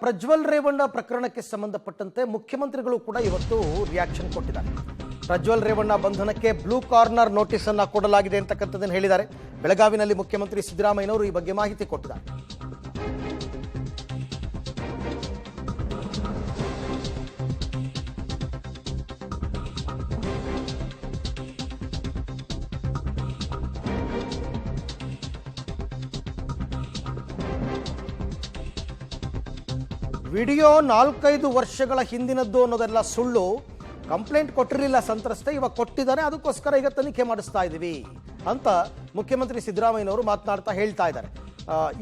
ಪ್ರಜ್ವಲ್ ರೇವಣ್ಣ ಪ್ರಕರಣಕ್ಕೆ ಸಂಬಂಧಪಟ್ಟಂತೆ ಮುಖ್ಯಮಂತ್ರಿಗಳು ಕೂಡ ಇವತ್ತು ರಿಯಾಕ್ಷನ್ ಕೊಟ್ಟಿದ್ದಾರೆ. ಪ್ರಜ್ವಲ್ ರೇವಣ್ಣ ಬಂಧನಕ್ಕೆ ಬ್ಲೂ ಕಾರ್ನರ್ ನೋಟಿಸ್ ಅನ್ನು ಕೊಡಲಾಗಿದೆ ಅಂತಕ್ಕಂಥದ್ದನ್ನು ಹೇಳಿದ್ದಾರೆ. ಬೆಳಗಾವಿನಲ್ಲಿ ಮುಖ್ಯಮಂತ್ರಿ ಸಿದ್ದರಾಮಯ್ಯನವರು ಈ ಬಗ್ಗೆ ಮಾಹಿತಿ ಕೊಟ್ಟಿದ್ದಾರೆ. ವಿಡಿಯೋ 4-5 ವರ್ಷಗಳ ಹಿಂದಿನದ್ದು ಅನ್ನೋದೆಲ್ಲ ಸುಳ್ಳು. ಕಂಪ್ಲೇಂಟ್ ಕೊಟ್ಟಿರಲಿಲ್ಲ ಸಂತ್ರಸ್ತೆ, ಇವಾಗ ಕೊಟ್ಟಿದ್ದಾರೆ, ಅದಕ್ಕೋಸ್ಕರ ಈಗ ತನಿಖೆ ಮಾಡಿಸ್ತಾ ಇದ್ದೀವಿ ಅಂತ ಮುಖ್ಯಮಂತ್ರಿ ಸಿದ್ದರಾಮಯ್ಯನವರು ಮಾತನಾಡ್ತಾ ಹೇಳ್ತಾ ಇದ್ದಾರೆ.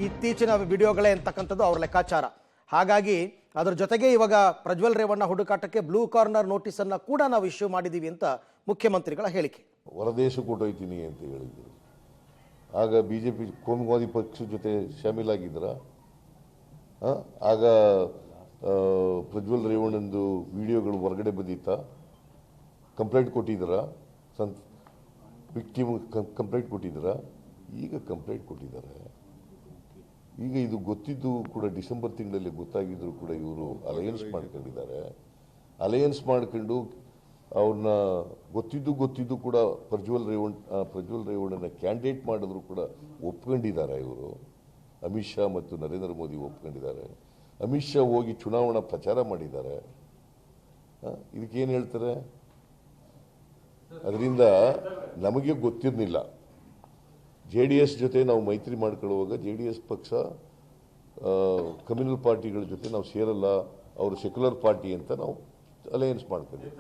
ಇತ್ತೀಚಿನ ವಿಡಿಯೋಗಳೇ ಅಂತಕ್ಕಂಥದ್ದು ಅವ್ರ ಲೆಕ್ಕಾಚಾರ. ಹಾಗಾಗಿ ಅದರ ಜೊತೆಗೆ ಇವಾಗ ಪ್ರಜ್ವಲ್ ರೇವಣ್ಣ ಹುಡುಕಾಟಕ್ಕೆ ಬ್ಲೂ ಕಾರ್ನರ್ ನೋಟಿಸ್ ಅನ್ನ ಕೂಡ ನಾವು ಇಶ್ಯೂ ಮಾಡಿದ್ದೀವಿ ಅಂತ ಮುಖ್ಯಮಂತ್ರಿಗಳ ಹೇಳಿಕೆ. ಹೊರದೇಶ ಕೊಟ್ಟೋಯ್ತೀನಿ ಅಂತ ಹೇಳಿದ್ರು. ಆಗ ಬಿಜೆಪಿ ಕೋಮುವಾದಿ ಪಕ್ಷದ ಜೊತೆ ಶಾಮೀಲಾಗಿದ್ರ? ಆಗ ಪ್ರಜ್ವಲ್ ರೇವಣ್ಣಂದು ವಿಡಿಯೋಗಳು ಹೊರಗಡೆ ಬಂದಿತ್ತ? ಕಂಪ್ಲೇಂಟ್ ಕೊಟ್ಟಿದ್ದೀರ? ವಿಕ್ಟಿಮ್ ಕಂಪ್ಲೇಂಟ್ ಕೊಟ್ಟಿದ್ದೀರ? ಈಗ ಕಂಪ್ಲೇಂಟ್ ಕೊಟ್ಟಿದ್ದಾರೆ. ಈಗ ಇದು ಗೊತ್ತಿದ್ದು ಕೂಡ ಡಿಸೆಂಬರ್ ತಿಂಗಳಲ್ಲಿ ಗೊತ್ತಾಗಿದ್ರು ಕೂಡ ಇವರು ಅಲಯನ್ಸ್ ಮಾಡ್ಕೊಂಡಿದ್ದಾರೆ. ಅಲಯನ್ಸ್ ಮಾಡ್ಕೊಂಡು ಅವ್ರನ್ನ ಗೊತ್ತಿದ್ದು ಕೂಡ ಪ್ರಜ್ವಲ್ ರೇವಣ್ಣನ ಕ್ಯಾಂಡಿಡೇಟ್ ಮಾಡಿದ್ರು ಕೂಡ ಒಪ್ಕೊಂಡಿದ್ದಾರೆ. ಇವರು ಅಮಿತ್ ಶಾ ಮತ್ತು ನರೇಂದ್ರ ಮೋದಿ ಒಪ್ಕೊಂಡಿದ್ದಾರೆ. ಅಮಿತ್ ಶಾ ಹೋಗಿ ಚುನಾವಣಾ ಪ್ರಚಾರ ಮಾಡಿದ್ದಾರೆ. ಇದಕ್ಕೇನು ಹೇಳ್ತಾರೆ? ಅದರಿಂದ ನಮಗೆ ಗೊತ್ತಿರಲಿಲ್ಲ. JDS ಜೊತೆ ನಾವು ಮೈತ್ರಿ ಮಾಡ್ಕೊಳ್ಳುವಾಗ JDS ಪಕ್ಷ ಕಮ್ಯುನಲ್ ಪಾರ್ಟಿಗಳ ಜೊತೆ ನಾವು ಸೇರಲ್ಲ, ಅವರು ಸೆಕ್ಯುಲರ್ ಪಾರ್ಟಿ ಅಂತ ನಾವು ಅಲಯನ್ಸ್ ಮಾಡ್ತೀವಿ.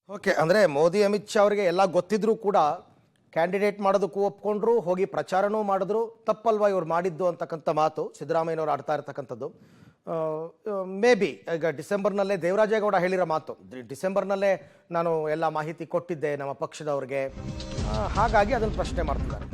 ಓಕೆ, ಅಂದರೆ ಮೋದಿ ಅಮಿತ್ ಶಾ ಅವರಿಗೆ ಎಲ್ಲ ಗೊತ್ತಿದ್ರು ಕೂಡ ಕ್ಯಾಂಡಿಡೇಟ್ ಮಾಡೋದಕ್ಕೂ ಒಪ್ಕೊಂಡ್ರು, ಹೋಗಿ ಪ್ರಚಾರನೂ ಮಾಡಿದ್ರು. ತಪ್ಪಲ್ವಾ ಇವ್ರು ಮಾಡಿದ್ದು ಅಂತಕ್ಕಂಥ ಮಾತು ಸಿದ್ದರಾಮಯ್ಯನವರು ಆಡ್ತಾ ಇರ್ತಕ್ಕಂಥದ್ದು. ಮೇ ಬಿ ಈಗ ಡಿಸೆಂಬರ್ನಲ್ಲೇ ದೇವರಾಜೇಗೌಡ ಹೇಳಿರೋ ಮಾತು, ಡಿಸೆಂಬರ್ನಲ್ಲೇ ನಾನು ಎಲ್ಲ ಮಾಹಿತಿ ಕೊಟ್ಟಿದ್ದೆ ನಮ್ಮ ಪಕ್ಷದವ್ರಿಗೆ, ಹಾಗಾಗಿ ಅದನ್ನು ಪ್ರಶ್ನೆ ಮಾಡ್ತಿದ್ದಾರೆ.